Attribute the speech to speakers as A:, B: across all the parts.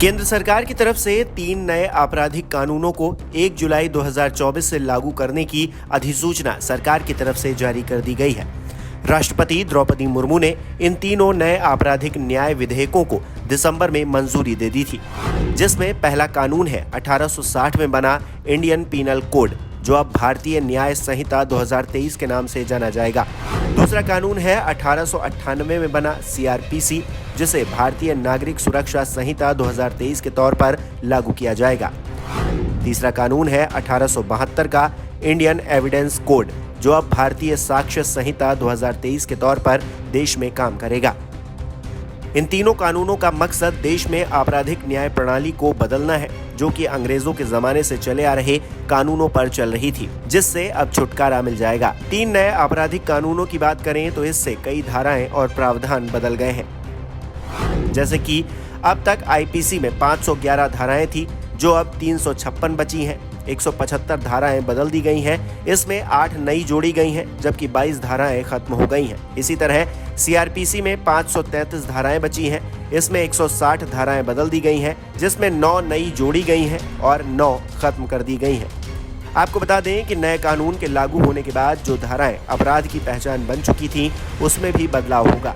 A: केंद्र सरकार की तरफ से 3 नए आपराधिक कानूनों को 1 जुलाई 2024 से लागू करने की अधिसूचना सरकार की तरफ से जारी कर दी गई है। राष्ट्रपति द्रौपदी मुर्मू ने इन तीनों नए आपराधिक न्याय विधेयकों को दिसंबर में मंजूरी दे दी थी, जिसमें पहला कानून है 1860 में बना इंडियन पीनल कोड, जो अब भारतीय न्याय संहिता 2023 के नाम से जाना जाएगा। दूसरा कानून है 1898 में बना CRPC, जिसे भारतीय नागरिक सुरक्षा संहिता 2023 के तौर पर लागू किया जाएगा। तीसरा कानून है 1872 का इंडियन एविडेंस कोड, जो अब भारतीय साक्ष्य संहिता 2023 के तौर पर देश में काम करेगा। इन तीनों कानूनों का मकसद देश में आपराधिक न्याय प्रणाली को बदलना है, जो कि अंग्रेजों के जमाने से चले आ रहे कानूनों पर चल रही थी, जिससे अब छुटकारा मिल जाएगा। 3 नए आपराधिक कानूनों की बात करें तो इससे कई धाराएं और प्रावधान बदल गए हैं। जैसे कि अब तक IPC में 511 धाराएं थी, जो अब 356 बची हैं। 175 धाराएं बदल दी गई हैं, इसमें 8 नई जोड़ी गई हैं, जबकि 22 धाराएं खत्म हो गई हैं। इसी तरह CRPC में 533 धाराएं बची हैं, इसमें 160 धाराएं बदल दी गई हैं, जिसमें 9 नई जोड़ी गई हैं और 9 खत्म कर दी गई हैं। आपको बता दें कि नए कानून के लागू होने के बाद जो धाराएं अपराध की पहचान बन चुकी थीं, उसमें भी बदलाव होगा।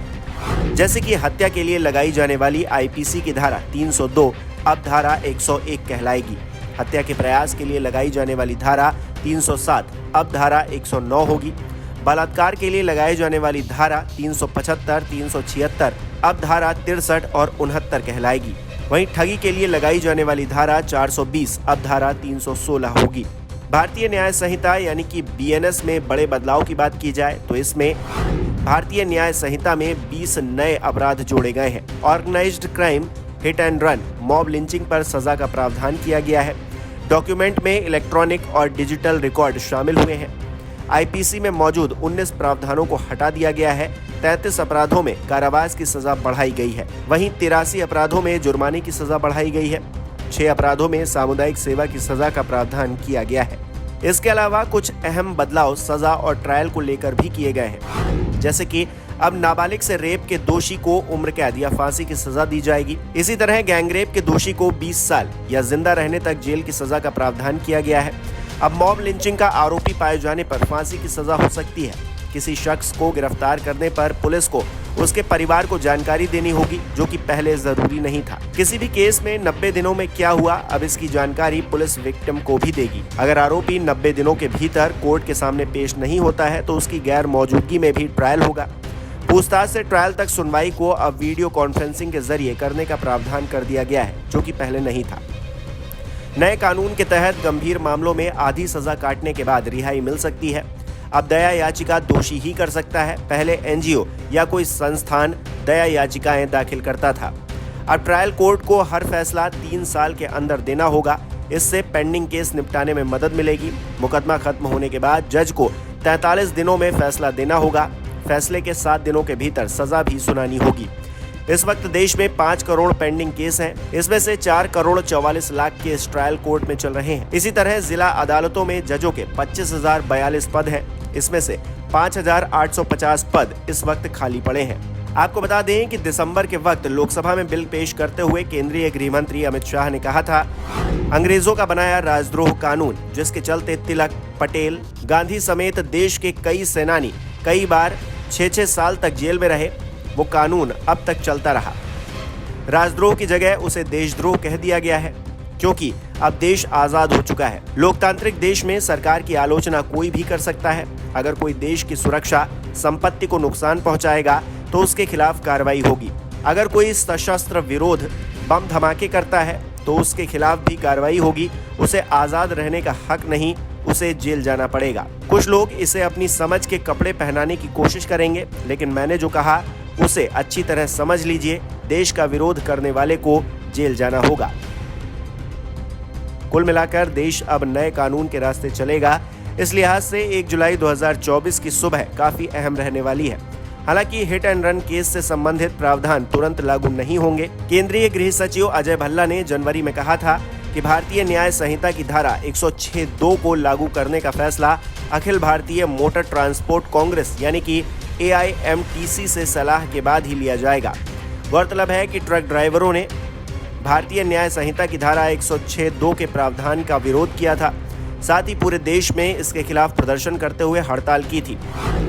A: जैसे कि हत्या के लिए लगाई जाने वाली IPC की धारा 302 अब धारा 101 कहलाएगी। हत्या के प्रयास के लिए लगाई जाने वाली धारा 307 अब धारा 109 होगी। बलात्कार के लिए लगाई जाने वाली धारा 375, 376 अब धारा 63 और 69 कहलाएगी। वहीं ठगी के लिए लगाई जाने वाली धारा 420 अब धारा 316 होगी। भारतीय न्याय संहिता यानी कि BNS में बड़े बदलाव की बात की जाए तो इसमें भारतीय न्याय संहिता में 20 नए अपराध जोड़े गए हैं। Organised crime, hit and run, mob lynching पर सजा का प्रावधान किया गया है। डॉक्यूमेंट में इलेक्ट्रॉनिक और डिजिटल रिकॉर्ड शामिल हुए हैं। IPC में मौजूद 19 प्रावधानों को हटा दिया गया है। 33 अपराधों में कारावास की सजा बढ़ाई गई है। वहीं 83 अपराधों में जुर्माने की सजा बढ़ाई गई है। 6 अपराधों में सामुदायिक सेवा की सजा का प्रावधान किया गया है। इसके अलावा कुछ अहम बदलाव सजा और ट्रायल को लेकर भी किए गए हैं, जैसे कि अब नाबालिग से रेप के दोषी को उम्र कैद या फांसी की सजा दी जाएगी। इसी तरह गैंगरेप के दोषी को 20 साल या जिंदा रहने तक जेल की सजा का प्रावधान किया गया है। अब मॉब लिंचिंग का आरोपी पाए जाने पर फांसी की सजा हो सकती है। किसी शख्स को गिरफ्तार करने पर पुलिस को उसके परिवार को जानकारी देनी होगी, जो कि पहले जरूरी नहीं था। किसी भी केस में 90 दिनों में क्या हुआ, अब इसकी जानकारी पुलिस विक्टिम को भी देगी। अगर आरोपी 90 दिनों के भीतर कोर्ट के सामने पेश नहीं होता है तो उसकी गैर मौजूदगी में भी ट्रायल होगा। पूछताछ से ट्रायल तक सुनवाई को अब वीडियो कॉन्फ्रेंसिंग के जरिए करने का प्रावधान कर दिया गया है, जो कि पहले नहीं था। नए कानून के तहत गंभीर मामलों में आधी सजा काटने के बाद रिहाई मिल सकती है। अब दया याचिका दोषी ही कर सकता है। पहले NGO या कोई संस्थान दया याचिकाएं दाखिल करता था। अब ट्रायल कोर्ट को हर फैसला 3 साल के अंदर देना होगा। इससे पेंडिंग केस निपटाने में मदद मिलेगी। मुकदमा खत्म होने के बाद जज को 43 दिनों में फैसला देना होगा। फैसले के 7 दिनों के भीतर सजा भी सुनानी होगी। इस वक्त देश में 5 करोड़ पेंडिंग केस हैं। इसमें से 4 crore 44 lakh case trial court में चल रहे हैं। इसी तरह जिला अदालतों में जजों के 25,042 पद हैं। इसमें से 5,850 पद इस वक्त खाली पड़े हैं। आपको बता दें कि दिसंबर के वक्त लोकसभा में बिल पेश करते हुए केंद्रीय गृह मंत्री अमित शाह ने कहा था, अंग्रेजों का बनाया राजद्रोह कानून, जिसके चलते तिलक, पटेल, गांधी समेत देश के कई सेनानी कई बार 6-6 साल तक जेल में रहे, वो कानून अब तक चलता रहा। राजद्रोह की जगह उसे देशद्रोह कह दिया गया है, क्योंकि अब देश आजाद हो चुका है। लोकतांत्रिक देश में सरकार की आलोचना कोई भी कर सकता है। अगर कोई देश की सुरक्षा, संपत्ति को नुकसान पहुंचाएगा तो उसके खिलाफ कार्रवाई होगी। अगर कोई सशस्त्र विरोध, बम धमाके करता है तो उसके खिलाफ भी कार्रवाई होगी। उसे आजाद रहने का हक नहीं, उसे जेल जाना पड़ेगा। कुछ लोग इसे अपनी समझ के कपड़े पहनाने की कोशिश करेंगे, लेकिन मैंने जो कहा उसे अच्छी तरह समझ लीजिए। देश का विरोध करने वाले को जेल जाना होगा। कुल मिलाकर देश अब नए कानून के रास्ते चलेगा। इस लिहाज से 1 जुलाई 2024 की सुबह काफी अहम रहने वाली है। हालांकि हिट एंड रन केस से संबंधित प्रावधान तुरंत लागू नहीं होंगे। केंद्रीय गृह सचिव अजय भल्ला ने जनवरी में कहा था कि भारतीय न्याय संहिता की धारा 106(2) को लागू करने का फैसला अखिल भारतीय मोटर ट्रांसपोर्ट कांग्रेस यानी कि AIMTC से सलाह के बाद ही लिया जाएगा। गौरतलब है कि ट्रक ड्राइवरों ने भारतीय न्याय संहिता की धारा 106(2) के प्रावधान का विरोध किया था। साथ ही पूरे देश में इसके खिलाफ प्रदर्शन करते हुए हड़ताल की थी।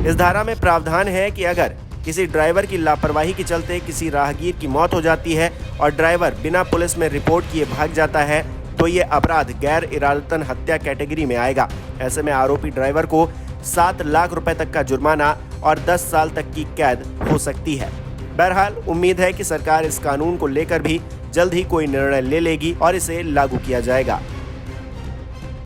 A: इस धारा में प्रावधान है कि अगर किसी ड्राइवर की लापरवाही के चलते किसी राहगीर की मौत हो जाती है और ड्राइवर बिना पुलिस में रिपोर्ट किए भाग जाता है तो ये अपराध गैर इरादतन हत्या कैटेगरी में आएगा। ऐसे में आरोपी ड्राइवर को 7 लाख रुपए तक का जुर्माना और 10 साल तक की कैद हो सकती है। बहरहाल उम्मीद है कि सरकार इस कानून को लेकर भी जल्द ही कोई निर्णय ले लेगी और इसे लागू किया जाएगा।